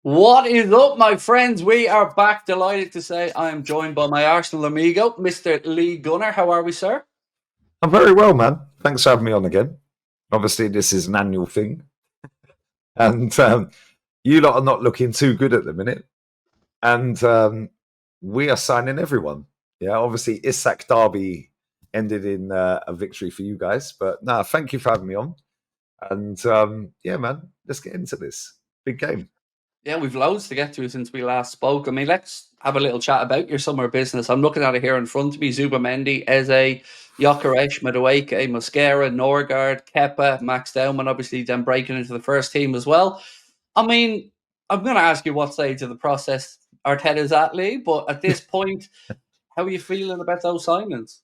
What is up, my friends? We are back. Delighted to say I am joined by my Arsenal amigo, Mr. Lee Gunner. How are we, sir? I'm very well, man. Thanks for having me on again. Obviously, this is an annual thing, and you lot are not looking too good at the minute. And we are signing everyone. Yeah, obviously, Isak Derby ended in a victory for you guys, but no, thank you for having me on. And yeah, man, let's get into this big game. Yeah, we've loads to get to since we last spoke. I mean, let's have a little chat about your summer business. I'm looking at it here in front of me. Zubamendi, Eze, Gyökeres, Madueke, Mosquera, Norgard, Kepa, Max Dowman, obviously then breaking into the first team as well. I mean, I'm going to ask you what stage of the process Arteta's at, Lee, but at this point, how are you feeling about those signings?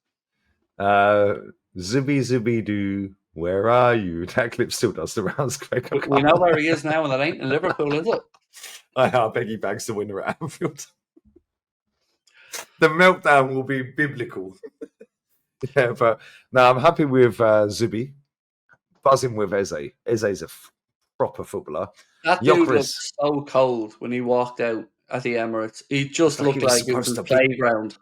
Uh, Zubi Doo, where are you? That clip still does the rounds, Craig. We know where he is now, and that ain't in Liverpool, is it? I beg he bags the winner at Anfield. The meltdown will be biblical. Yeah, but no, I'm happy with Zubi. Buzzing with Eze. Eze's a proper footballer. That dude looked Gyökeres, so cold when he walked out at the Emirates. He it's just like he looked was like it was supposed his to be. playground.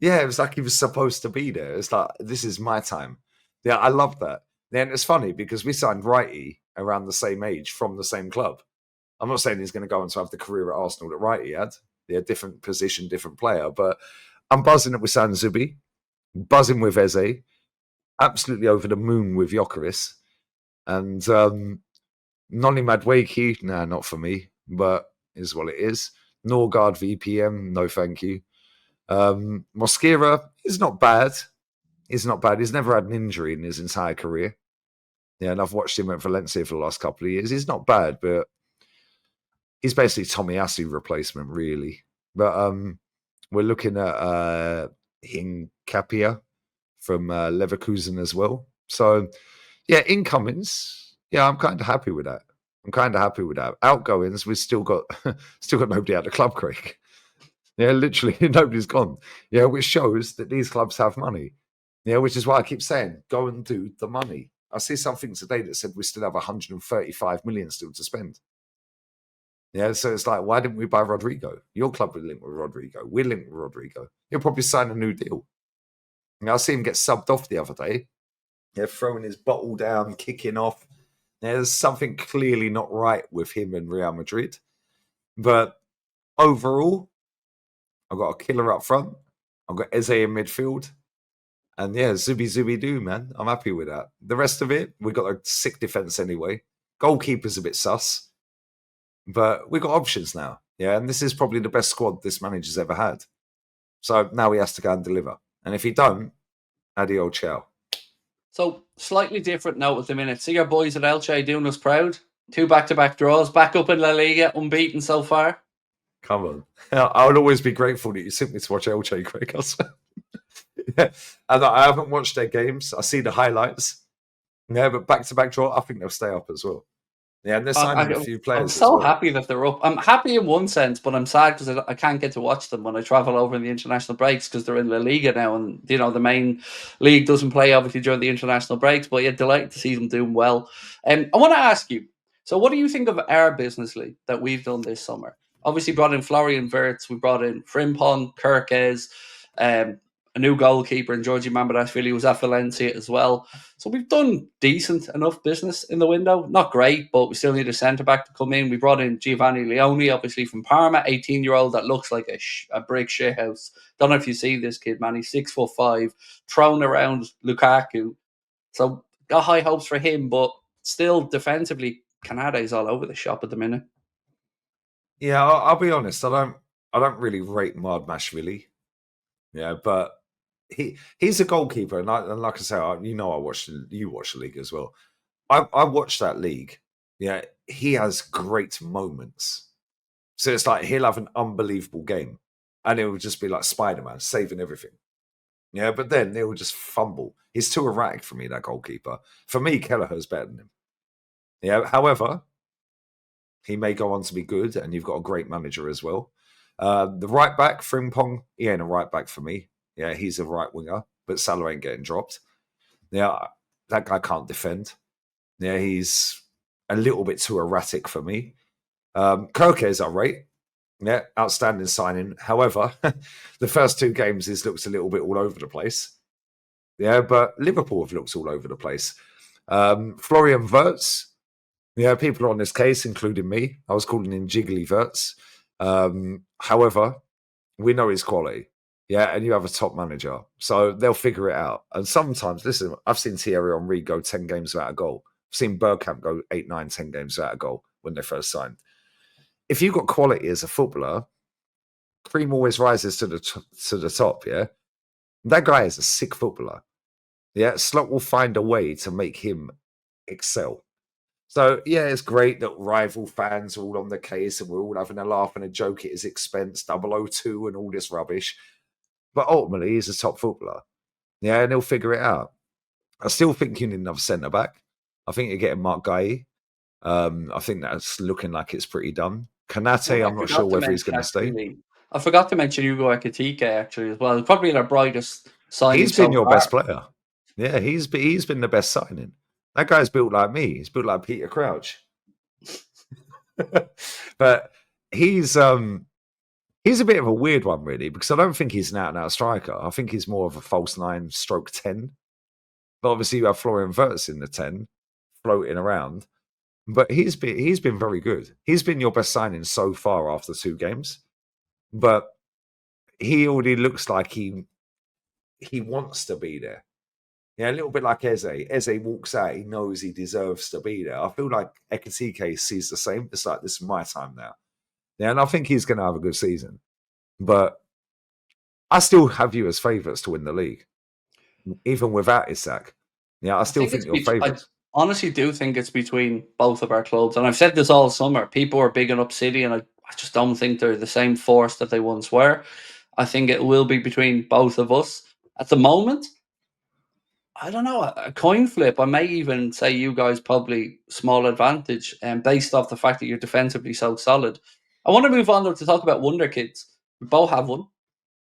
Yeah, it was like he was supposed to be there. It's like, this is my time. Yeah, I love that. Then it's funny because we signed Righty around the same age from the same club. I'm not saying he's going to go on to have the career at Arsenal that Righty had. Yeah, different position, different player. But I'm buzzing that we signed Zubi, buzzing with Eze, absolutely over the moon with Gyökeres. And Noni Madwakey, nah, not for me, but is what it is. Norgard VPM, no thank you. Mosquera is not bad. He's not bad. He's never had an injury in his entire career. Yeah, and I've watched him at Valencia for the last couple of years. He's not bad, but he's basically Tommy Tomiyasu replacement, really. But we're looking at Hincapia from Leverkusen as well. So, yeah, incomings. Yeah, I'm kind of happy with that. Outgoings, we've still got nobody out of the club, Craig. Yeah, literally nobody's gone. Yeah, which shows that these clubs have money. Yeah, which is why I keep saying, go and do the money. I see something today that said we still have 135 million still to spend. Yeah, so it's like, why didn't we buy Rodrigo? Your club would link with Rodrigo. We're linked with Rodrigo. He'll probably sign a new deal. I see him get subbed off the other day. Yeah, throwing his bottle down, kicking off. There's something clearly not right with him and Real Madrid. But overall, I've got a killer up front. I've got Eze in midfield. And yeah, Zubi Doo, man. I'm happy with that. The rest of it, we've got a sick defense anyway. Goalkeeper's a bit sus. But we've got options now. Yeah, and this is probably the best squad this manager's ever had. So now he has to go and deliver. And if he don't, adio ciao. So, slightly different note at the minute. See your boys at Elche doing us proud. 2 back-to-back draws, back up in La Liga, unbeaten so far. Come on. I would always be grateful that you sent me to watch Elche, Craig. Yeah. And I haven't watched their games. I see the highlights. Yeah, but back-to-back draw, I think they'll stay up as well. Yeah, and they're signing a few players I'm as so well. happy that they're up. I'm happy in one sense, but I'm sad because I can't get to watch them when I travel over in the international breaks because they're in La Liga now, and the main league doesn't play obviously during the international breaks. But yeah, delighted to see them doing well. I want to ask you. So, what do you think of our business league that we've done this summer? Obviously, brought in Florian Wirtz, we brought in Frimpong, Kirkes, a new goalkeeper, and Georgie Mamardashvili was at Valencia as well. So we've done decent enough business in the window. Not great, but we still need a centre back to come in. We brought in Giovanni Leone, obviously from Parma, 18-year-old that looks like a brick shithouse. Don't know if you see this kid, man. He's 6'5", thrown around Lukaku. So got high hopes for him, but still defensively, Canade's all over the shop at the minute. Yeah, I'll be honest. I don't really rate Mardmashvili. Yeah, but he's a goalkeeper, and like I say, you watch the league as well. I watched that league. Yeah, he has great moments. So it's like he'll have an unbelievable game, and it will just be like Spider-Man saving everything. Yeah, but then they will just fumble. He's too erratic for me, that goalkeeper. For me, Kelleher's better than him. Yeah, however, he may go on to be good, and you've got a great manager as well. The right back, Frimpong, he ain't a right back for me. Yeah, he's a right winger, but Salah ain't getting dropped. Yeah, that guy can't defend. Yeah, he's a little bit too erratic for me. Kirke's I rate. Yeah, outstanding signing. However, the first 2 games he's looked a little bit all over the place. Yeah, but Liverpool have looked all over the place. Florian Wirtz. Yeah, people are on this case, including me. I was calling him Jiggly Wirtz. However, we know his quality. Yeah, and you have a top manager. So they'll figure it out. And sometimes, listen, I've seen Thierry Henry go 10 games without a goal. I've seen Bergkamp go 8, 9, 10 games without a goal when they first signed. If you've got quality as a footballer, cream always rises to the top, yeah? That guy is a sick footballer. Yeah, Slot will find a way to make him excel. So, yeah, it's great that rival fans are all on the case and we're all having a laugh and a joke at his expense, 002 and all this rubbish. But ultimately, he's a top footballer. Yeah, and he'll figure it out. I still think you need another centre-back. I think you're getting Mark Guy. I think that's looking like it's pretty done. Kanate, I'm not sure whether he's going to stay. I forgot to mention Hugo Ekitike actually as well. Probably their brightest signing. He's been your best player. Yeah, he's been the best signing. That guy's built like me. He's built like Peter Crouch. But he's a bit of a weird one, really, because I don't think he's an out-and-out striker. I think he's more of a false 9/10. But obviously you have Florian Wirtz in the 10, floating around. But he's been very good. He's been your best signing so far after 2 games. But he already looks like he wants to be there. Yeah, a little bit like Eze. Eze walks out, he knows he deserves to be there. I feel like Ekitike sees the same. It's like, this is my time now. Yeah, and I think he's going to have a good season. But I still have you as favourites to win the league, even without Isak. Yeah, I still think you're favourites. I honestly do think it's between both of our clubs. And I've said this all summer. People are bigging up City, and I just don't think they're the same force that they once were. I think it will be between both of us. At the moment, I don't know, a coin flip. I may even say you guys probably small advantage, based off the fact that you're defensively so solid. I want to move on though to talk about Wonder Kids. We both have one.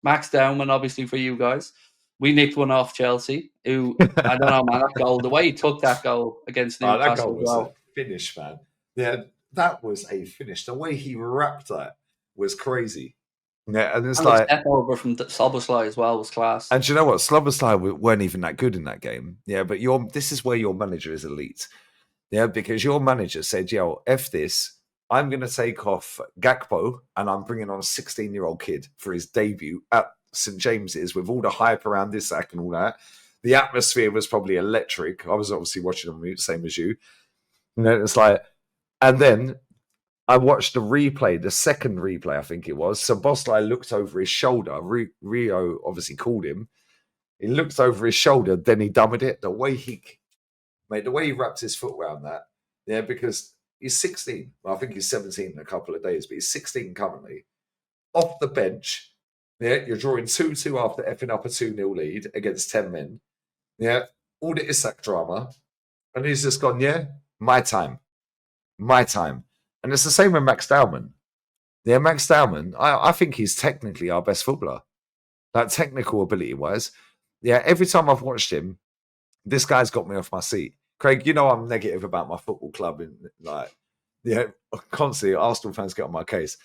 Max Dowman, obviously, for you guys. We nicked one off Chelsea, who, I don't know, man, that goal, the way he took that goal against Newcastle. That goal was a finish, man. Yeah, that was a finish. The way he wrapped that was crazy. Yeah, and it's like the step over from Szoboszlai as well was class. And do you know what? Szoboszlai weren't even that good in that game. Yeah, but this is where your manager is elite. Yeah, because your manager said, "Yo, F this. I'm going to take off Gakpo and I'm bringing on a 16-year-old kid for his debut at St. James's with all the hype around this act and all that." The atmosphere was probably electric. I was obviously watching on mute, same as you. You know, it's like, and then I watched the replay, the second replay, I think it was. So Szoboszlai looked over his shoulder. Rio obviously called him. He looked over his shoulder, then he dummied it. The way he wrapped his foot around that, yeah, because he's 16. Well, I think he's 17 in a couple of days, but he's 16 currently. Off the bench, yeah, you're drawing 2-2 after effing up a 2-0 lead against 10 men. Yeah, all the Isak drama. And he's just gone, yeah, my time. My time. And it's the same with Max Dowman. Yeah, Max Dowman, I think he's technically our best footballer. Like, technical ability-wise. Yeah, every time I've watched him, this guy's got me off my seat. Craig, you know I'm negative about my football club. And, like, yeah, constantly Arsenal fans get on my case.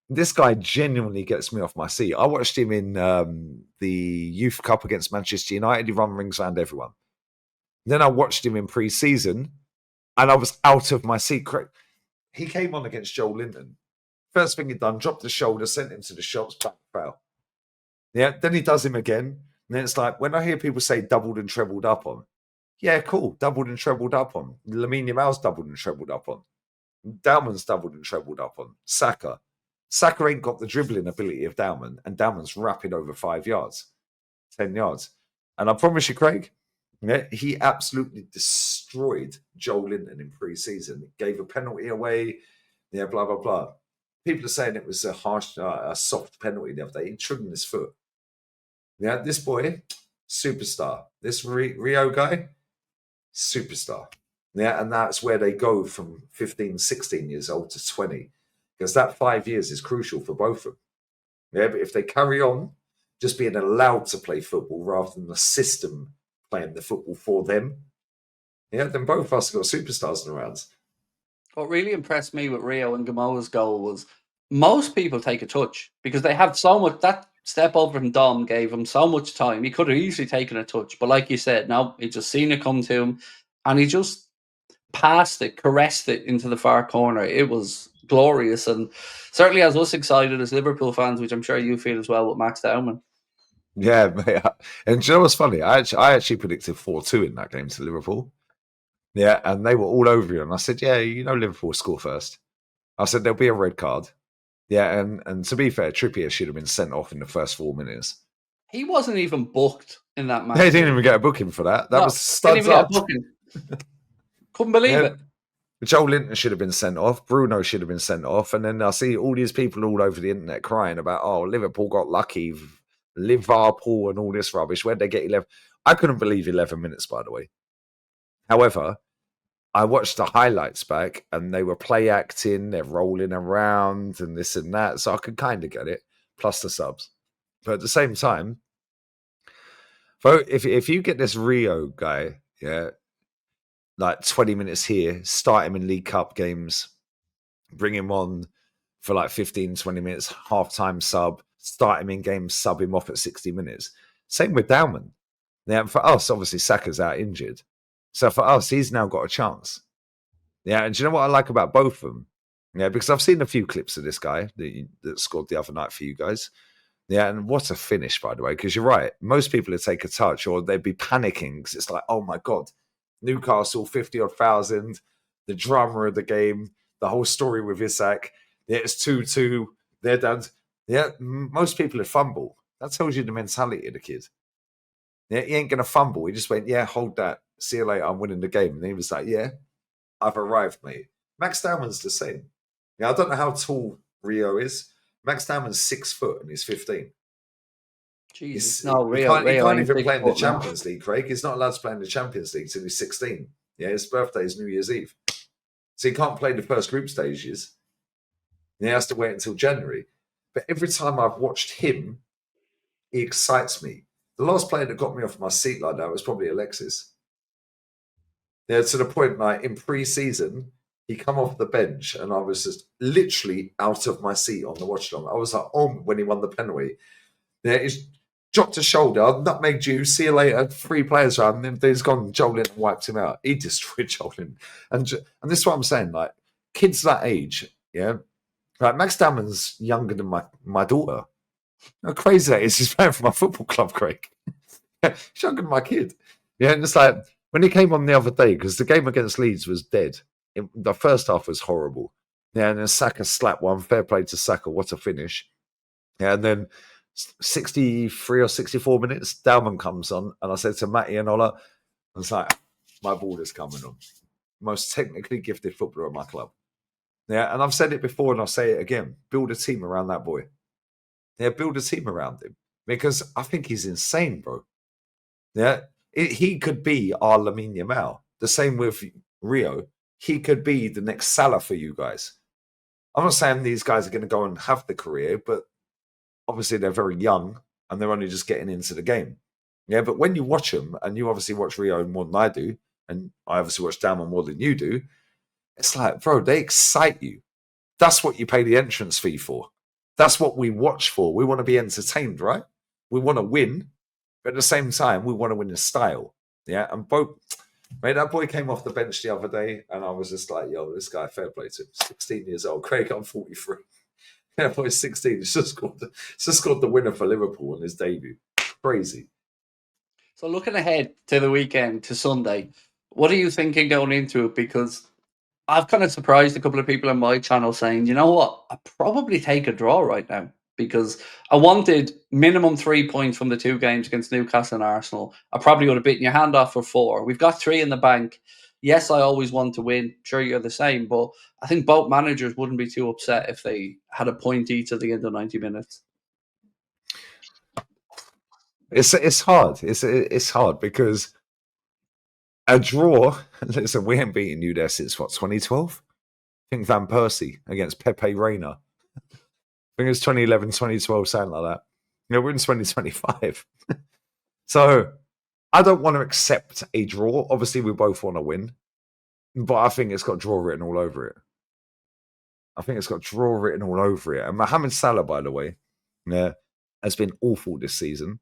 This guy genuinely gets me off my seat. I watched him in the Youth Cup against Manchester United. He run rings around everyone. Then I watched him in pre-season, and I was out of my seat. Craig, he came on against Joel Linton. First thing he'd done, dropped the shoulder, sent him to the shops, back foul. Yeah, then he does him again. And then it's like, when I hear people say doubled and trebled up on, yeah, cool, doubled and trebled up on. Lamine Yamal's doubled and trebled up on. Dowman's doubled and trebled up on. Saka ain't got the dribbling ability of Dowman, and Dowman's rapid over 5 yards, 10 yards. And I promise you, Craig, yeah, he absolutely destroyed Joel Linton in pre-season. Gave a penalty away, yeah, blah, blah, blah. People are saying it was a harsh, a soft penalty the other day. He trimmed his foot. Yeah, this boy, superstar. This Rio guy, superstar. Yeah, and that's where they go from 15, 16 years old to 20. Because that 5 years is crucial for both of them. Yeah, but if they carry on just being allowed to play football rather than the system playing the football for them, yeah, then both of us have got superstars in the rounds. What really impressed me with Rio and Gamoa's goal was most people take a touch because they have so much. That step over from Dom gave him so much time. He could have easily taken a touch, but like you said, no, he just seen it come to him, and he just passed it, caressed it into the far corner. It was glorious, and certainly has us excited as Liverpool fans, which I'm sure you feel as well with Max Dowman. Yeah, mate. And do you know what's funny? I actually predicted 4-2 in that game to Liverpool. Yeah, and they were all over you. And I said, yeah, Liverpool will score first. I said, there'll be a red card. Yeah, and to be fair, Trippier should have been sent off in the first 4 minutes. He wasn't even booked in that match. They didn't even get a booking for that. That No, was didn't studs even get a up. booking. Couldn't believe it. Joe Linton should have been sent off. Bruno should have been sent off. And then I see all these people all over the internet crying about, oh, Liverpool got lucky, Liverpool and all this rubbish. Where'd they get 11? I couldn't believe 11 minutes, by the way. However, I watched the highlights back and they were play acting, they're rolling around and this and that. So I could kind of get it, plus the subs. But at the same time, if you get this Rio guy, yeah, like 20 minutes here, start him in League Cup games, bring him on for like 15, 20 minutes, half-time sub, start him in games, sub him off at 60 minutes. Same with Dowman. Now, for us, obviously, Saka's out injured. So for us, he's now got a chance. Yeah, and do you know what I like about both of them? Yeah, because I've seen a few clips of this guy that scored the other night for you guys. Yeah, and what a finish, by the way, because you're right. Most people would take a touch or they'd be panicking because it's like, oh my God, Newcastle, 50-odd thousand, the drama of the game, the whole story with Isak. Yeah, it's 2-2. They're done. Yeah, most people would fumble. That tells you the mentality of the kid. Yeah, he ain't going to fumble. He just went, yeah, hold that. See you later. I'm winning the game. And he was like, yeah, I've arrived, mate. Max Dowman's the same. Yeah, I don't know how tall Rio is. Max Dowman's 6 foot and he's 15. Jesus, He can't even play in the Champions League, Craig. He's not allowed to play in the Champions League till he's 16. Yeah, his birthday is New Year's Eve. So he can't play the first group stages. He has to wait until January. But every time I've watched him, he excites me. The last player that got me off my seat like that was probably Alexis. Yeah, to the point, like in pre-season, he come off the bench and I was just literally out of my seat on the watch along. I was like, oh, when he won the penalty. Yeah, he's dropped a shoulder, nutmegged you, see you later, 3 players around, and then he's gone, Jolin and wiped him out. He destroyed Jolin. And this is what I'm saying, like, kids that age, yeah, like Max Dowman's younger than my daughter. How crazy that is. He's playing for my football club, Craig. He's younger than my kid. Yeah, and it's like, when he came on the other day, because the game against Leeds was dead. The first half was horrible. Yeah, and then Saka slapped one. Fair play to Saka. What a finish. Yeah, and then 63 or 64 minutes, Dowman comes on, and I said to Matty and Ola, I was like, my ball is coming on. Most technically gifted footballer at my club. Yeah, and I've said it before and I'll say it again. Build a team around that boy. Yeah, build a team around him. Because I think he's insane, bro. Yeah, he could be our Lamine Yamal. The same with Rio. He could be the next Salah for you guys. I'm not saying these guys are going to go and have the career, but obviously they're very young and they're only just getting into the game. Yeah, but when you watch them, and you obviously watch Rio more than I do, and I obviously watch Dowman more than you do, it's like, bro, they excite you. That's what you pay the entrance fee for. That's what we watch for. We want to be entertained, right? We want to win, but at the same time, we want to win in style. Yeah, and both, mate, that boy came off the bench the other day, and I was just like, yo, this guy, fair play to him. 16 years old. Craig, I'm 43. Yeah, boy, 16. He's just scored the winner for Liverpool on his debut. Crazy. So looking ahead to the weekend, to Sunday, what are you thinking going into it? Because I've kind of surprised a couple of people on my channel saying, you know what, I'd probably take a draw right now because I wanted minimum 3 points from the 2 games against Newcastle and Arsenal. I probably would have bitten your hand off for 4. We've got 3 in the bank. Yes, I always want to win. Sure, you're the same, but I think both managers wouldn't be too upset if they had a point each at the end of 90 minutes. It's hard. It's hard because a draw. Listen, we haven't beaten you there since what, 2012? I think Van Persie against Pepe Reina. I think it was 2011, 2012, something like that. You know, we're in 2025. So I don't want to accept a draw. Obviously, we both want to win, but I think it's got draw written all over it. I think it's got draw written all over it. And Mohamed Salah, by the way, yeah, has been awful this season.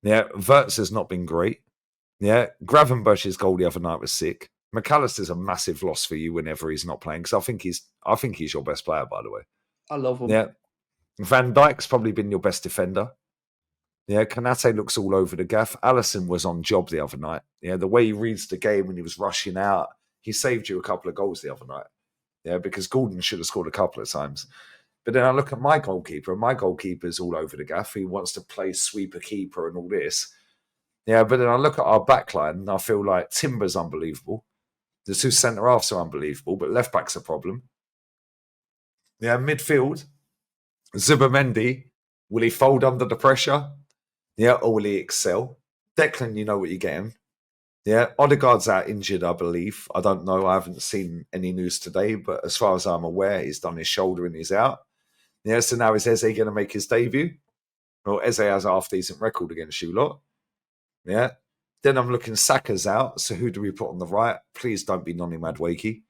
Yeah, Wirtz has not been great. Yeah, Gravenberch's goal the other night was sick. McAllister's a massive loss for you whenever he's not playing, because I think he's your best player, by the way. I love him. Yeah, Van Dijk's probably been your best defender. Yeah, Kanate looks all over the gaff. Alisson was on job the other night. Yeah, the way he reads the game when he was rushing out, he saved you a couple of goals the other night. Yeah, because Gordon should have scored a couple of times. But then I look at my goalkeeper, and my goalkeeper's all over the gaff. He wants to play sweeper keeper and all this. Yeah, but then I look at our backline, and I feel like Timber's unbelievable. The two centre-halves are unbelievable, but left-back's a problem. Yeah, midfield, Zubimendi, will he fold under the pressure? Yeah, or will he excel? Declan, you know what you're getting. Yeah, Odegaard's out injured, I believe. I don't know. I haven't seen any news today, but as far as I'm aware, he's done his shoulder and he's out. Yeah, so now is Eze going to make his debut? Well, Eze has a half-decent record against you lot. Yeah. Then I'm looking Saka's out. So who do we put on the right? Please don't be Noni Madueke.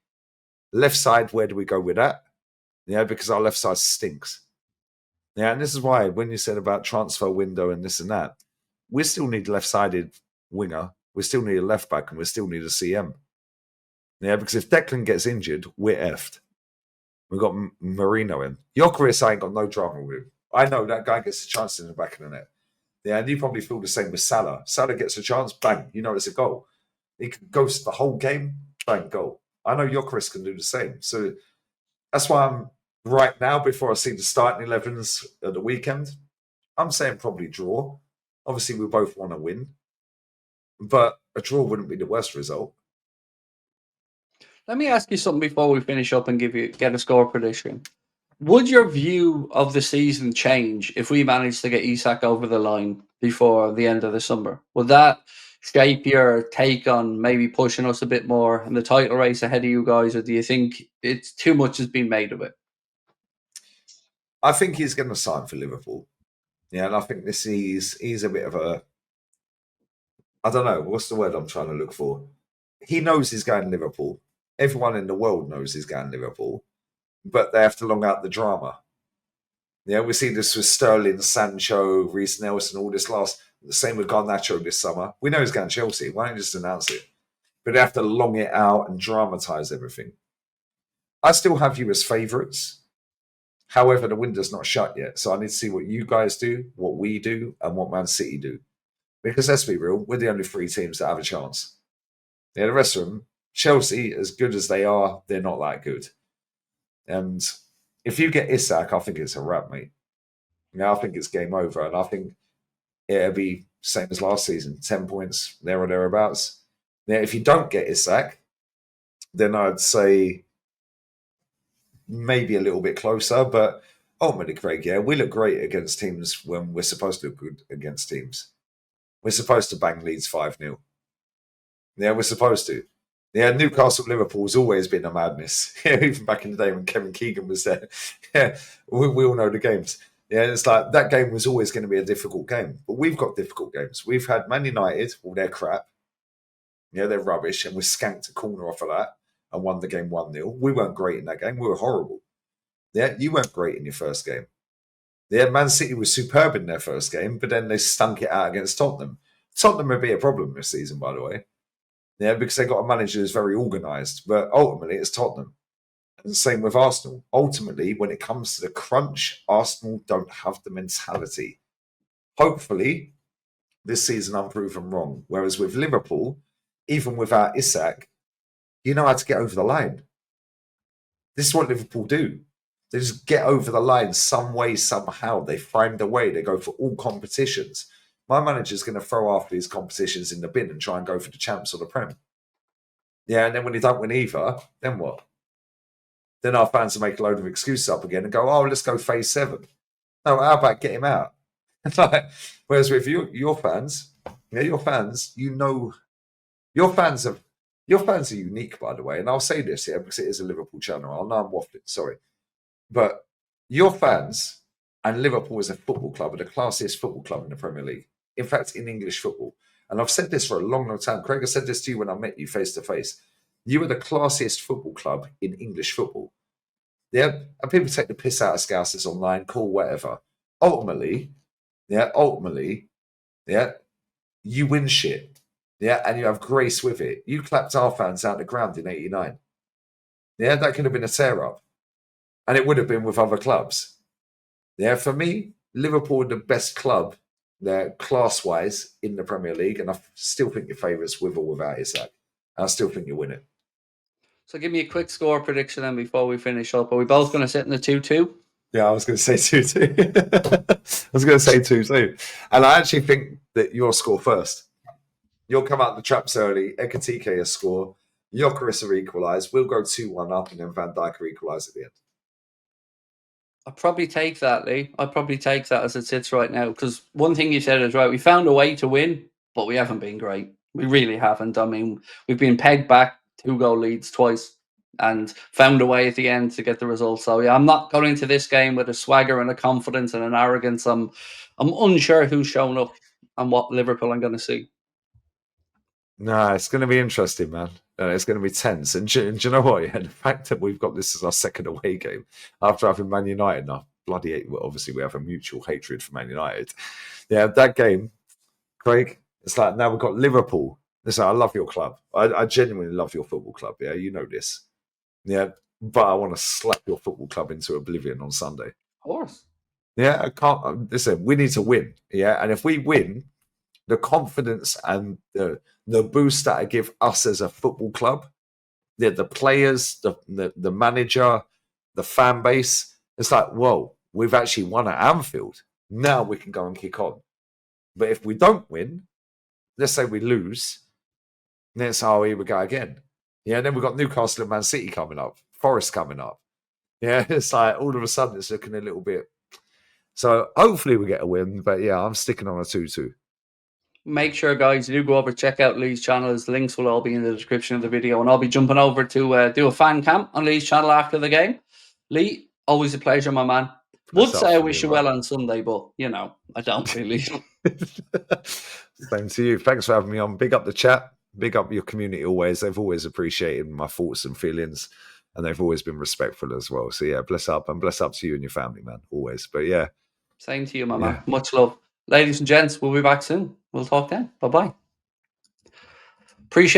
Left side, where do we go with that? Yeah, because our left side stinks. Yeah, and this is why when you said about transfer window and this and that, we still need a left-sided winger. We still need a left back and we still need a CM. Yeah, because if Declan gets injured, we're effed. We've got Marino in. Gyökeres, I ain't got no drama with him. I know that guy gets a chance in the back of the net. Yeah, and you probably feel the same with Salah. Salah gets a chance, bang, you know it's a goal. He can ghost the whole game, bang, goal. I know Gyökeres can do the same. So that's why I'm right now, before I see the starting 11s at the weekend, I'm saying probably draw. Obviously, we both want to win, but a draw wouldn't be the worst result. Let me ask you something before we finish up and get a score prediction. Would your view of the season change if we managed to get Isak over the line before the end of the summer? Would that shape your take on maybe pushing us a bit more in the title race ahead of you guys, or do you think it's too much has been made of it? I think he's going to sign for Liverpool. Yeah, and I think he's a bit of a, I don't know, what's the word I'm trying to look for? He knows he's going to Liverpool. Everyone in the world knows he's going to Liverpool, but they have to long out the drama. Yeah, we see this with Sterling, Sancho, Reece Nelson, all this the same with Garnacho this summer. We know he's going to Chelsea. Why don't you just announce it? But they have to long it out and dramatise everything. I still have you as favourites. However, the window's not shut yet. So I need to see what you guys do, what we do, and what Man City do. Because let's be real, we're the only three teams that have a chance. Yeah, the rest of them, Chelsea, as good as they are, they're not that good. And if you get Isak, I think it's a wrap, mate. Now I think it's game over. And I think it'll be same as last season, 10 points there or thereabouts. Now, if you don't get Isak, then I'd say maybe a little bit closer. But ultimately, Craig, yeah, we look great against teams when we're supposed to look good against teams. We're supposed to bang Leeds 5-0. Yeah, we're supposed to. Yeah, Newcastle Liverpool's always been a madness. Yeah, even back in the day when Kevin Keegan was there. Yeah, we all know the games. Yeah, it's like that game was always going to be a difficult game. But we've got difficult games. We've had Man United, well, they're crap. Yeah, they're rubbish. And we skanked a corner off of that and won the game 1-0. We weren't great in that game. We were horrible. Yeah, you weren't great in your first game. Yeah, Man City was superb in their first game, but then they stunk it out against Tottenham. Tottenham would be a problem this season, by the way. Yeah, because they got a manager who's very organised. But ultimately, it's Tottenham. And the same with Arsenal. Ultimately, when it comes to the crunch, Arsenal don't have the mentality. Hopefully, this season I'm proven wrong. Whereas with Liverpool, even without Isak, you know how to get over the line. This is what Liverpool do. They just get over the line some way, somehow. They find a way. They go for all competitions. My manager's going to throw after these competitions in the bin and try and go for the champs or the Prem. Yeah, and then when he don't win either, then what? Then our fans will make a load of excuses up again and go, oh, let's go phase 7. No, how about get him out? Whereas with your fans, yeah, your fans, you know, your fans are unique, by the way. And I'll say this here because it is a Liverpool channel. I know I'm waffling, sorry. But your fans and Liverpool as a football club are the classiest football club in the Premier League. In fact, in English football. And I've said this for a long, long time. Craig, I said this to you when I met you face to face. You are the classiest football club in English football. Yeah, and people take the piss out of Scousers online, cool, whatever. Ultimately, yeah, you win shit. Yeah, and you have grace with it. You clapped our fans out the ground in '89. Yeah, that could have been a tear up. And it would have been with other clubs. Yeah, for me, Liverpool are the best club there class wise in the Premier League, and I still think your favourites with or without Isak. I still think you win it. So give me a quick score prediction then before we finish up. Are we both going to sit in the 2-2? Yeah, I was going to say 2-2. I was going to say 2-2. And I actually think that you'll score first. You'll come out the traps early, Ekatike will score, Gyökeres will equalise, we'll go 2-1 up, and then Van Dijk will equalise at the end. I'd probably take that, Lee. I'd probably take that as it sits right now. Because one thing you said is right. We found a way to win, but we haven't been great. We really haven't. I mean, we've been pegged back 2-goal leads twice and found a way at the end to get the result. So yeah, I'm not going into this game with a swagger and a confidence and an arrogance. I'm unsure who's shown up and what Liverpool I'm going to see. No, it's going to be interesting, man. It's going to be tense. And do you know what? Yeah, the fact that we've got this as our second away game after having Man United now, well, obviously we have a mutual hatred for Man United. Yeah, that game, Craig, it's like now we've got Liverpool. Listen, I love your club. I genuinely love your football club. Yeah, you know this. Yeah, but I want to slap your football club into oblivion on Sunday. Of course. Yeah, I can't. Listen, we need to win. Yeah, and if we win, the confidence and the boost that I give us as a football club, the players, the manager, the fan base, it's like, whoa, we've actually won at Anfield. Now we can go and kick on. But if we don't win, let's say we lose, then it's, oh, here we go again. Yeah, then we've got Newcastle and Man City coming up, Forest coming up. Yeah, it's like all of a sudden it's looking a little bit. So hopefully we get a win. But yeah, I'm sticking on a 2-2. Make sure, guys, you do go over, check out Lee's channel. His links will all be in the description of the video. And I'll be jumping over to do a fan camp on Lee's channel after the game. Lee, always a pleasure, my man. Would say I wish you well on Sunday, but, you know, I don't really. Same to you. Thanks for having me on. Big up the chat. Big up your community always. They've always appreciated my thoughts and feelings, and they've always been respectful as well. So, yeah, bless up, and bless up to you and your family, man, always. But, yeah. Same to you, my man. Much love. Ladies and gents, we'll be back soon. We'll talk then. Bye-bye. Appreciate